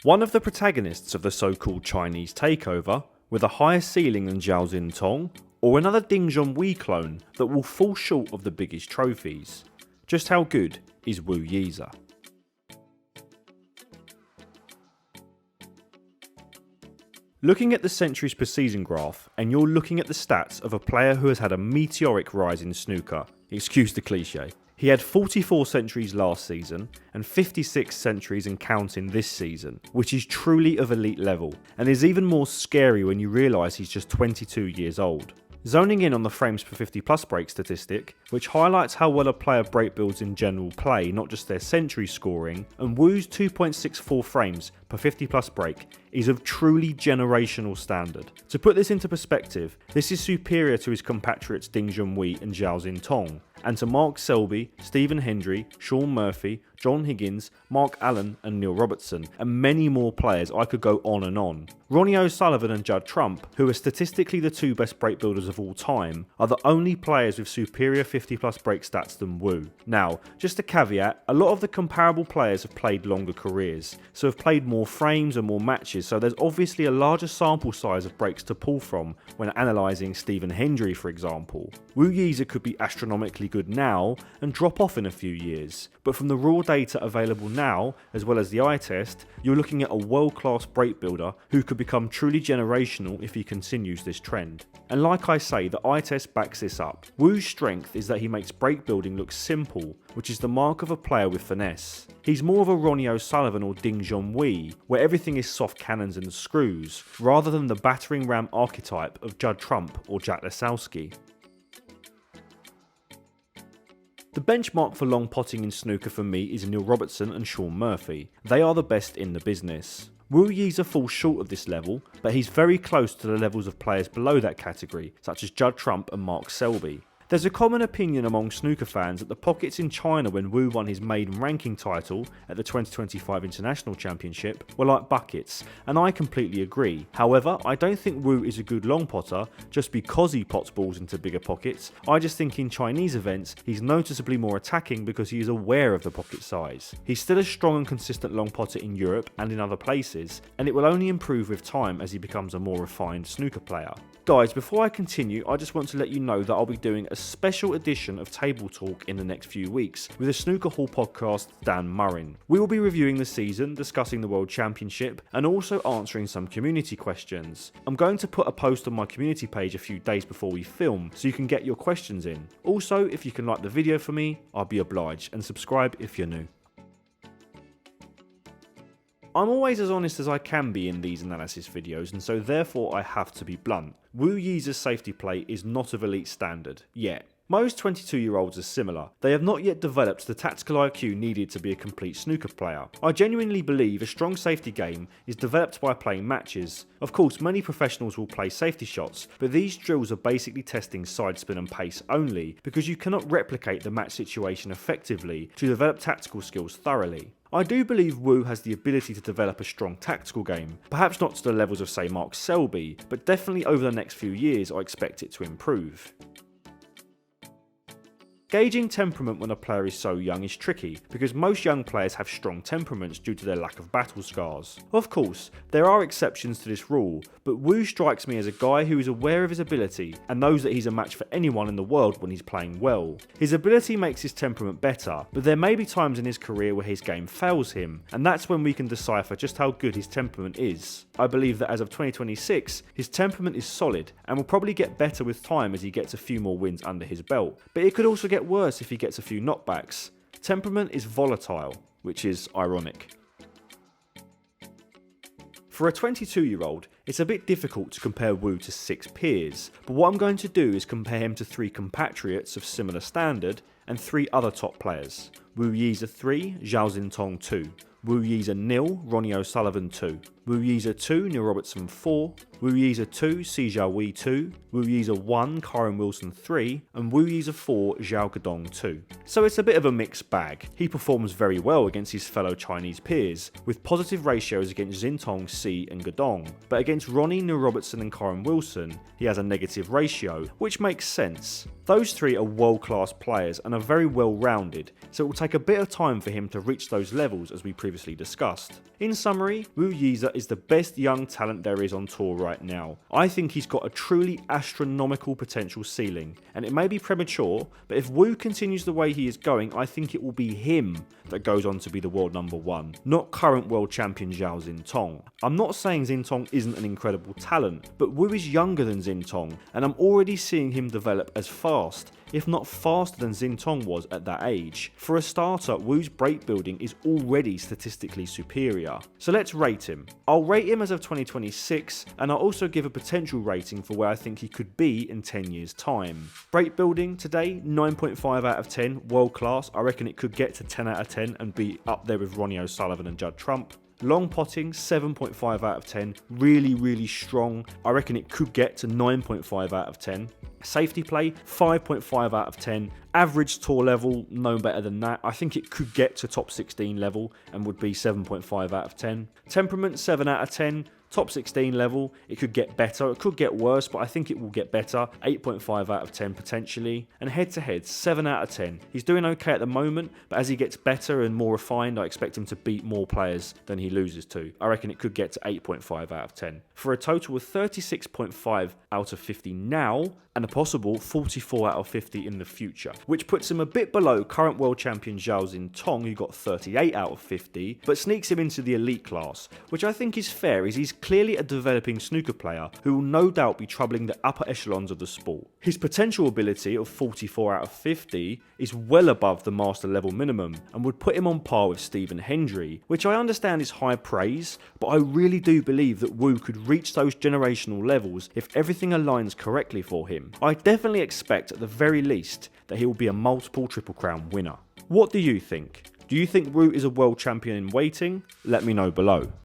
One of the protagonists of the so-called Chinese takeover, with a higher ceiling than Zhao Xintong, or another Ding Junhui clone that will fall short of the biggest trophies. Just how good is Wu Yize? Looking at the centuries per season graph, and you're looking at the stats of a player who has had a meteoric rise in snooker, excuse the cliche. He had 44 centuries last season, and 56 centuries and counting this season, which is truly of elite level, and is even more scary when you realise he's just 22 years old. Zoning in on the frames per 50 plus break statistic, which highlights how well a player break builds in general play, not just their century scoring, and Wu's 2.64 frames per 50 plus break is of truly generational standard. To put this into perspective, this is superior to his compatriots Ding Junhui and Zhao Xintong, and to Mark Selby, Stephen Hendry, Shaun Murphy, John Higgins, Mark Allen and Neil Robertson, and many more players. I could go on and on. Ronnie O'Sullivan and Judd Trump, who are statistically the two best break builders of all time, are the only players with superior 50 plus break stats than Wu. Now, just a caveat, a lot of the comparable players have played longer careers, so have played more frames and more matches, so there's obviously a larger sample size of breaks to pull from when analysing Stephen Hendry, for example. Wu Yize could be astronomically good now and drop off in a few years, but from the raw data available now, as well as the eye test, you're looking at a world-class break builder who could become truly generational if he continues this trend. And like I say, the eye test backs this up. Wu's strength is that he makes break building look simple, which is the mark of a player with finesse. He's more of a Ronnie O'Sullivan or Ding Junhui, where everything is soft cannons and screws, rather than the battering ram archetype of Judd Trump or Jack Lesowski. The benchmark for long potting in snooker for me is Neil Robertson and Shaun Murphy. They are the best in the business. Wu Yize falls short of this level, but he's very close to the levels of players below that category, such as Judd Trump and Mark Selby. There's a common opinion among snooker fans that the pockets in China when Wu won his maiden ranking title at the 2025 International Championship were like buckets, and I completely agree. However, I don't think Wu is a good long potter just because he pots balls into bigger pockets. I just think in Chinese events he's noticeably more attacking because he is aware of the pocket size. He's still a strong and consistent long potter in Europe and in other places, and it will only improve with time as he becomes a more refined snooker player. Guys, before I continue, I just want to let you know that I'll be doing a special edition of Table Talk in the next few weeks with a Snooker Hall podcast, Dan Murrin. We will be reviewing the season, discussing the World Championship, and also answering some community questions. I'm going to put a post on my community page a few days before we film, so you can get your questions in. Also, if you can like the video for me, I'll be obliged, and subscribe if you're new. I'm always as honest as I can be in these analysis videos, and so therefore I have to be blunt. Wu Yize's safety play is not of elite standard, yet. Most 22-year-olds are similar. They have not yet developed the tactical IQ needed to be a complete snooker player. I genuinely believe a strong safety game is developed by playing matches. Of course, many professionals will play safety shots, but these drills are basically testing side spin and pace only, because you cannot replicate the match situation effectively to develop tactical skills thoroughly. I do believe Wu has the ability to develop a strong tactical game, perhaps not to the levels of say Mark Selby, but definitely over the next few years I expect it to improve. Gauging temperament when a player is so young is tricky, because most young players have strong temperaments due to their lack of battle scars. Of course, there are exceptions to this rule, but Wu strikes me as a guy who is aware of his ability and knows that he's a match for anyone in the world when he's playing well. His ability makes his temperament better, but there may be times in his career where his game fails him, and that's when we can decipher just how good his temperament is. I believe that as of 2026, his temperament is solid and will probably get better with time as he gets a few more wins under his belt, but it could also get worse if he gets a few knockbacks. Temperament is volatile, which is ironic. For a 22-year-old, it's a bit difficult to compare Wu to 6 peers, but what I'm going to do is compare him to 3 compatriots of similar standard and 3 other top players. Wu Yize 3, Zhao Xintong 2. Wu Yize 0, Ronnie O'Sullivan 2. Wu Wu Yize 2, Neil Robertson 4, Wu Yize 2, Si Jiahui 2, Wu Yize 1, Kyron Wilson 3, and Wu Yize 4, Zhao Guodong 2. So it's a bit of a mixed bag. He performs very well against his fellow Chinese peers, with positive ratios against Xintong, Si and Guodong, but against Ronnie, Neil Robertson and Kyron Wilson, he has a negative ratio, which makes sense. Those three are world-class players and are very well-rounded, so it will take a bit of time for him to reach those levels as we previously discussed. In summary, Wu Yize is the best young talent there is on tour right now. I think he's got a truly astronomical potential ceiling, and it may be premature, but if Wu continues the way he is going, I think it will be him that goes on to be the world number one, not current world champion Zhao Xintong. I'm not saying Xintong isn't an incredible talent, but Wu is younger than Xintong, and I'm already seeing him develop as fast, if not faster than Xintong was at that age. For a starter, Wu's breakbuilding is already statistically superior. So let's rate him. I'll rate him as of 2026, and I'll also give a potential rating for where I think he could be in 10 years time. Breakbuilding today, 9.5 out of 10, world class. I reckon it could get to 10 out of 10 and be up there with Ronnie O'Sullivan and Judd Trump. Long potting, 7.5 out of 10, really strong. I reckon it could get to 9.5 out of 10. Safety play, 5.5 out of 10. Average tour level, no better than that. I think it could get to top 16 level and would be 7.5 out of 10. Temperament, 7 out of 10. Top 16 level, it could get better, it could get worse, but I think it will get better. 8.5 out of 10 potentially. And head to head, 7 out of 10. He's doing okay at the moment, but as he gets better and more refined, I expect him to beat more players than he loses to. I reckon it could get to 8.5 out of 10. For a total of 36.5 out of 50 now, and a possible 44 out of 50 in the future, which puts him a bit below current world champion Zhao Xintong, who got 38 out of 50, but sneaks him into the elite class, which I think is fair, as he's clearly a developing snooker player who will no doubt be troubling the upper echelons of the sport. His potential ability of 44 out of 50 is well above the master level minimum and would put him on par with Stephen Hendry, which I understand is high praise, but I really do believe that Wu could reach those generational levels if everything aligns correctly for him. I definitely expect at the very least that he will be a multiple Triple Crown winner. What do you think? Do you think Wu is a world champion in waiting? Let me know below.